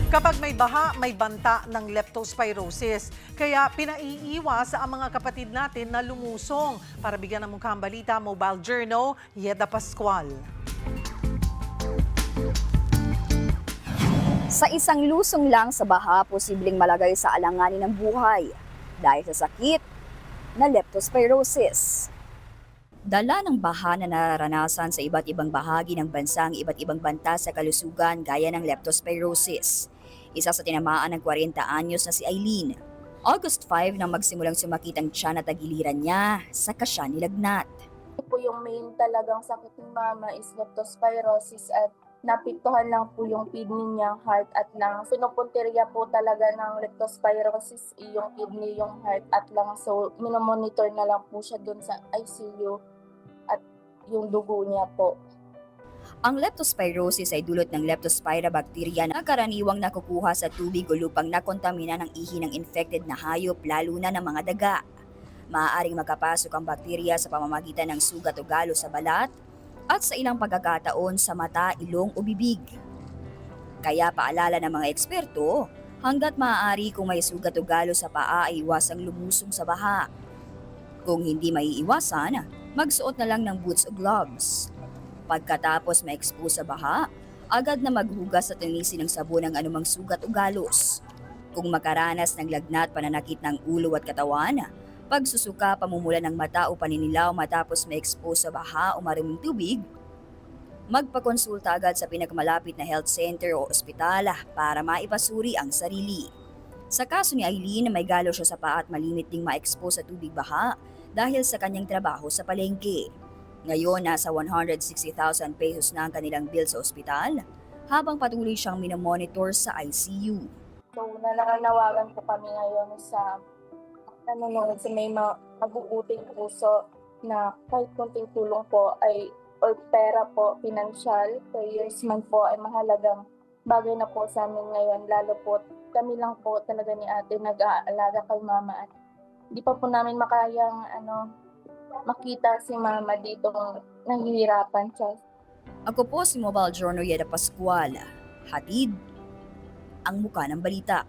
Kapag may baha, may banta ng leptospirosis. Kaya pinaiiwas ang mga kapatid natin na lumusong. Para bigyan ng mukhang balita, Mobile Journal, Yeda Pascual. Sa isang lusong lang sa baha, posibleng malagay sa alanganin ng buhay dahil sa sakit na leptospirosis. Dala ng baha na nararanasan sa iba't ibang bahagi ng bansa ang iba't ibang banta sa kalusugan gaya ng leptospirosis. Isa sa tinamaan ng 40 anyos na si Eileen. August 5 nang magsimulang sumakit ang tiyan at tagiliran niya, saka siya nilagnat. Po yung main talagang sakit ni mama is leptospirosis at napiktuhan lang po yung kidney niya, heart at lungs. Pinupuntirya po talaga ng leptospirosis yung kidney, yung heart at lungs. So, minomonitor na lang po siya dun sa ICU at yung dugo niya po. Ang leptospirosis ay dulot ng leptospira bacteria na karaniwang nakukuha sa tubig o lupang nakontamina ng ihi ng infected na hayop lalo na ng mga daga. Maaaring makapasok ang bakterya sa pamamagitan ng sugat o galo sa balat at sa ilang pagkakataon sa mata, ilong o bibig. Kaya paalala ng mga eksperto, hanggat maaari kung may sugat o galo sa paa ay iwasang lumusong sa baha. Kung hindi maiiwasan, magsuot na lang ng boots o gloves. Pagkatapos ma-expose sa baha, agad na maghugas at linisin ng sabon ang anumang sugat o galos. Kung makaranas ng lagnat, pananakit ng ulo at katawan, pagsusuka, pamumula ng mata o paninilaw matapos ma-expose sa baha o maruming tubig, magpakonsulta agad sa pinakamalapit na health center o ospital para maipasuri ang sarili. Sa kaso ni Eileen, may galo siya sa paa at malimit ding ma-expose sa tubig baha dahil sa kanyang trabaho sa palengke. Ngayon, nasa 160,000 pesos na ang kanilang bill sa ospital habang patuloy siyang minomonitor sa ICU. So, nananawagan po kami ngayon sa sa may mag-uuting puso na kahit kunting tulong po ay or pera po, financial, prayers man po ay mahalagang bagay na po sa amin ngayon. Lalo po kami lang po talaga ni ate nag-aalaga kay mama at di pa po namin makayang makita si mama dito nahihirapan siya. Ako po si Mobile Journal Yeda Pascual. Hatid ang muka ng balita.